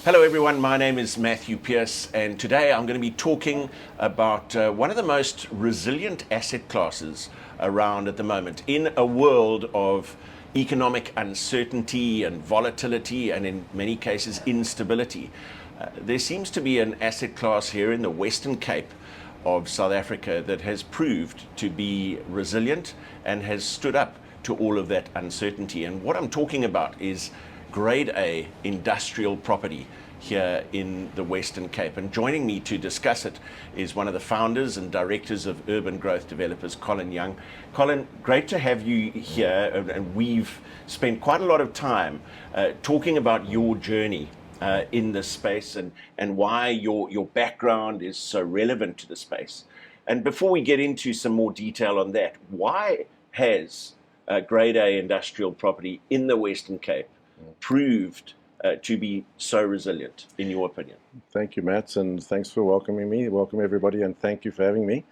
Hello everyone, my name is Matthew Pierce, and today I'm going to be talking about one of the most resilient asset classes around at the moment in a world of economic uncertainty and volatility, and in many cases instability. There seems to be an asset class here in the Western Cape of South Africa that has proved to be resilient and has stood up to all of that uncertainty. And what I'm talking about is Grade A industrial property here in the Western Cape. And joining me to discuss it is one of the founders and directors of Urban Growth Developers, Colin Young. Colin, great to have you here, and we've spent quite a lot of time talking about your journey in this space and why your background is so relevant to the space. And before we get into some more detail on that, why has Grade A industrial property in the Western Cape proved to be so resilient, in your opinion? Thank you, Matt, and thanks for welcoming me. Welcome, everybody, and thank you for having me.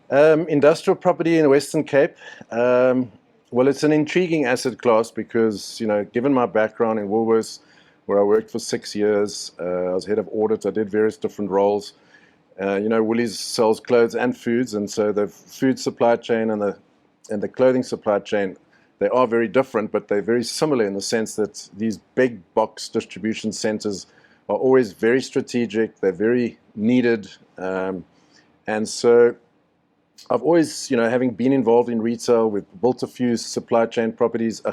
Industrial property in the Western Cape, well, it's an intriguing asset class because, given my background in Woolworths, where I worked for 6 years, I was head of audit, I did various different roles. Woolies sells clothes and foods, and so the food supply chain and the clothing supply chain, they are very different, but they're very similar in the sense that these big box distribution centers are always very strategic, they're very needed. And so I've always, having been involved in retail, we've built a few supply chain properties,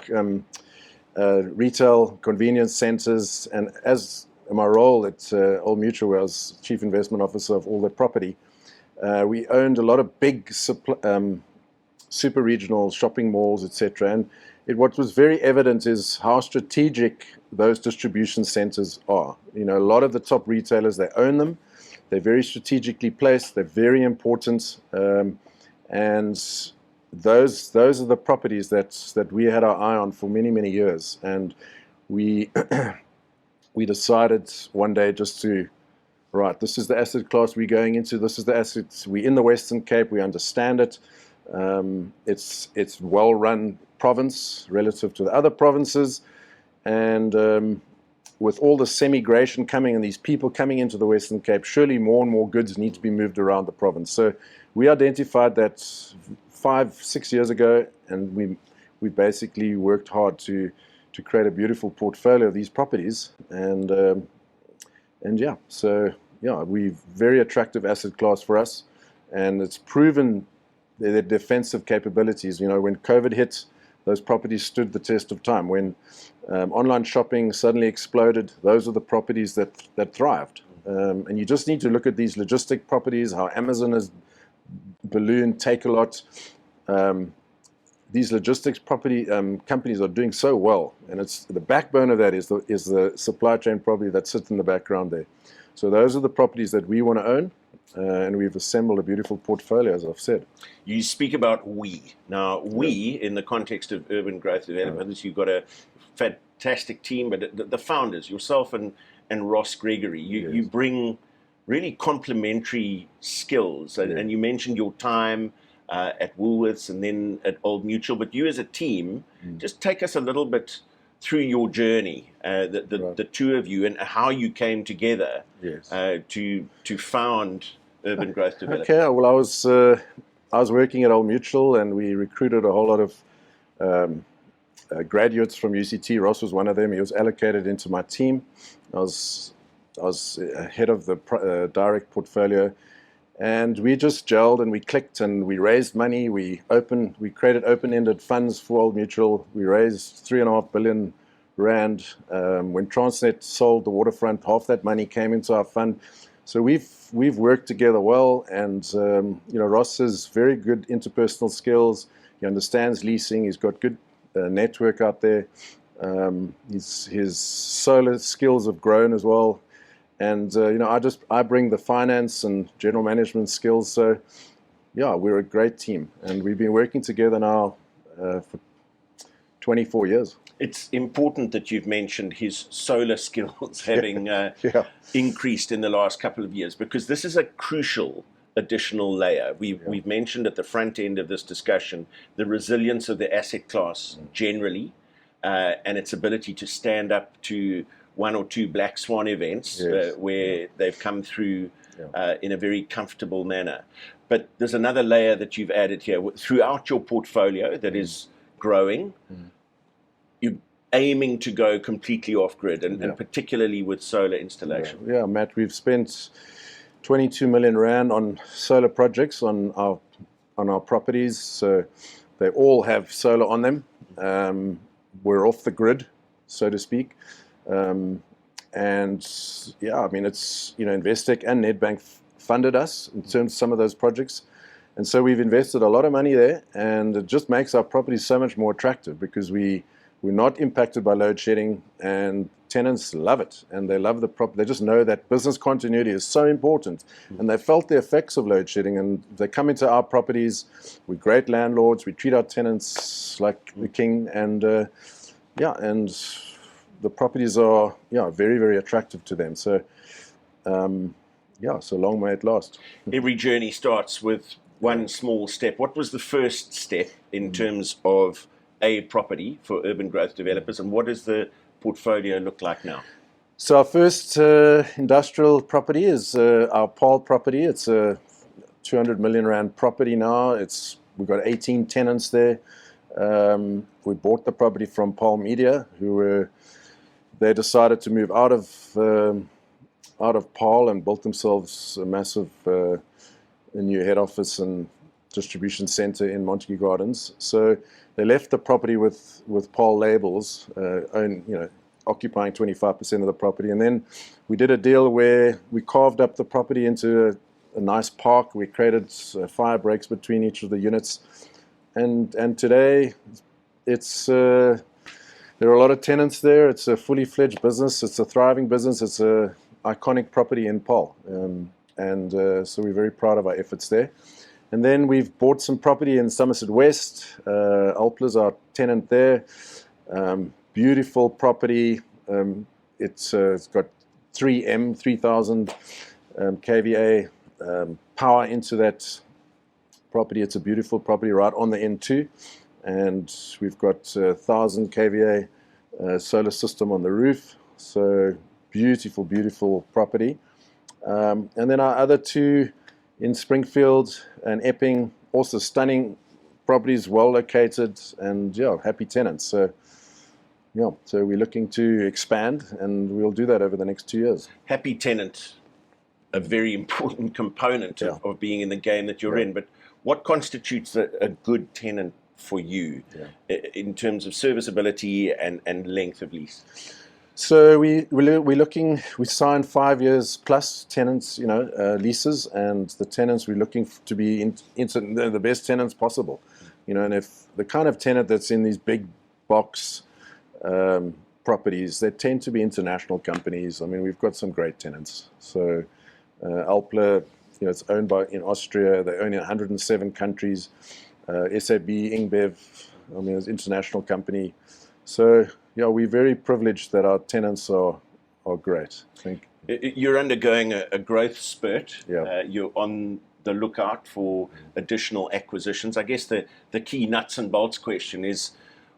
retail convenience centers, and as my role at Old Mutual, where I was Chief Investment Officer of all the property, we owned a lot of big super regional shopping malls, etc. And what was very evident is how strategic those distribution centers are. A lot of the top retailers, they own them. They're very strategically placed. They're very important. And those are the properties that we had our eye on for many, many years. And we we decided one day just to, right, this is the asset class we're going into. This is the assets. We're in the Western Cape. We understand it. It's well-run province relative to the other provinces, and with all the semigration coming and these people coming into the Western Cape, surely more and more goods need to be moved around the province. So we identified that 5-6 years ago, and we basically worked hard to create a beautiful portfolio of these properties, and we've very attractive asset class for us, and it's proven their defensive capabilities. When COVID hit, those properties stood the test of time. When online shopping suddenly exploded, those are the properties that thrived. And you just need to look at these logistic properties, how Amazon has ballooned, Take-A-Lot. These logistics property companies are doing so well, and it's the backbone of that is the supply chain property that sits in the background there. So those are the properties that we want to own. And we've assembled a beautiful portfolio, as I've said. You speak about we. Now, in the context of Urban Growth Developers, you've got a fantastic team, but the founders, yourself and Ross Gregory, you bring really complementary skills. And you mentioned your time at Woolworths and then at Old Mutual, but you as a team, just take us a little bit through your journey, the two of you, and how you came together to found Urban Growth Development. Okay, well, I was working at Old Mutual, and we recruited a whole lot of graduates from UCT. Ross was one of them. He was allocated into my team. I was head of the direct portfolio, and we just gelled and we clicked and we raised money. We created open-ended funds for Old Mutual. We raised 3.5 billion rand. When Transnet sold the waterfront, half that money came into our fund. So we've worked together well, and Ross has very good interpersonal skills. He understands leasing. He's got good network out there. His solar skills have grown as well, and I bring the finance and general management skills. So we're a great team, and we've been working together now for 24 years. It's important that you've mentioned his solar skills having increased in the last couple of years, because this is a crucial additional layer. We've mentioned at the front end of this discussion the resilience of the asset class generally, and its ability to stand up to one or two black swan events where they've come through in a very comfortable manner. But there's another layer that you've added here throughout your portfolio that is growing. You're aiming to go completely off grid, and particularly with solar installation. Yeah, Matt, we've spent 22 million rand on solar projects on our properties. So they all have solar on them. We're off the grid, so to speak. And yeah, I mean, it's, Investec and Nedbank funded us in terms of some of those projects. And so we've invested a lot of money there, and it just makes our properties so much more attractive because we're not impacted by load shedding, and tenants love it, and they love the property. They just know that business continuity is so important, and they felt the effects of load shedding, and they come into our properties. We're great landlords. We treat our tenants like the king, and and the properties are very, very attractive to them. So so long may it last. Every journey starts with one small step. What was the first step in terms of a property for urban growth developers, and what does the portfolio look like now? So our first industrial property is our Paarl property. It's a 200 million rand property now. We've got 18 tenants there. We bought the property from Paarl Media, they decided to move out of Paarl and built themselves a massive a new head office and distribution center in Montague Gardens. So they left the property with Paarl Labels, occupying 25% of the property. And then we did a deal where we carved up the property into a nice park. We created fire breaks between each of the units. And today, there are a lot of tenants there. It's a fully fledged business. It's a thriving business. It's a iconic property in Paarl. So we're very proud of our efforts there. And then we've bought some property in Somerset West. Alpla's our tenant there. Beautiful property. It's got 3,000 kVA power into that property. It's a beautiful property right on the N2. And we've got 1,000 kVA solar system on the roof. So beautiful, beautiful property. And then our other two in Springfield and Epping, also stunning properties, well located, and happy tenants. So we're looking to expand, and we'll do that over the next 2 years. Happy tenant, a very important component of being in the game that you're in. But what constitutes a good tenant for you in terms of serviceability and length of lease? So we're looking. We signed 5 years plus tenants, leases, and the tenants we're looking to be the best tenants possible, And if the kind of tenant that's in these big box properties, they tend to be international companies. I mean, we've got some great tenants. So Alpla, it's owned in Austria. They own in 107 countries. SAB, IngBev, it's an international company. So we're very privileged that our tenants are great, I think. You're undergoing a growth spurt. You're on the lookout for additional acquisitions. I guess the key nuts and bolts question is,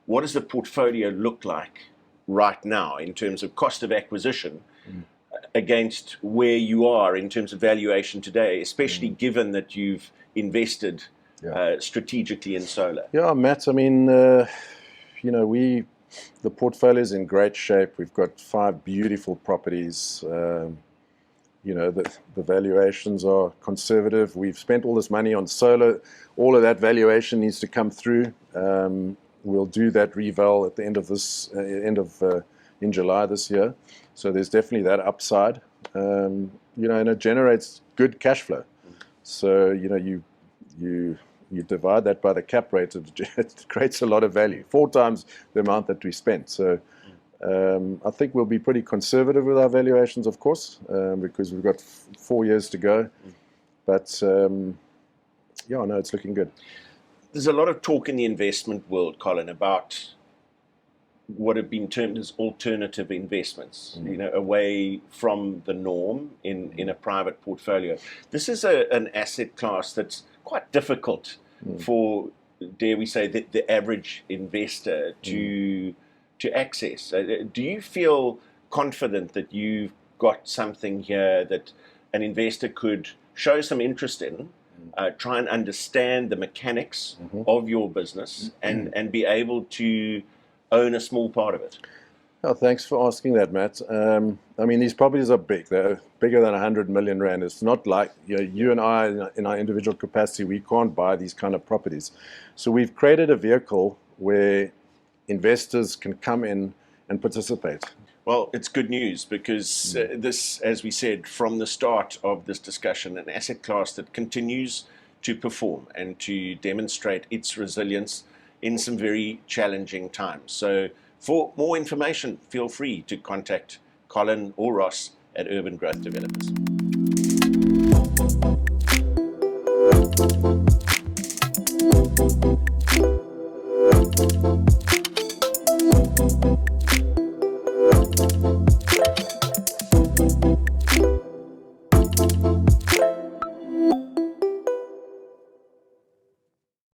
what does the portfolio look like right now in terms of cost of acquisition against where you are in terms of valuation today, especially given that you've invested strategically in solar? Yeah, Matt, the portfolio is in great shape. We've got 5 beautiful properties. The valuations are conservative. We've spent all this money on solar. All of that valuation needs to come through. We'll do that reval at the end of in July this year. So there's definitely that upside. And it generates good cash flow. So you divide that by the cap rate, it creates a lot of value, 4 times the amount that we spent. So I think we'll be pretty conservative with our valuations, of course, because we've got 4 years to go. But it's looking good. There's a lot of talk in the investment world, Colin, about what have been termed as alternative investments, away from the norm in a private portfolio. This is an asset class that's quite difficult for, dare we say, the average investor to access. Do you feel confident that you've got something here that an investor could show some interest in, try and understand the mechanics of your business, and be able to own a small part of it? Oh, thanks for asking that, Matt. I mean, these properties are big. They're bigger than 100 million rand. It's not like you and I, in our individual capacity, we can't buy these kind of properties. So we've created a vehicle where investors can come in and participate. Well, it's good news because this, as we said from the start of this discussion, an asset class that continues to perform and to demonstrate its resilience in some very challenging times. So for more information, feel free to contact Colin or Ross at Urban Growth Developers.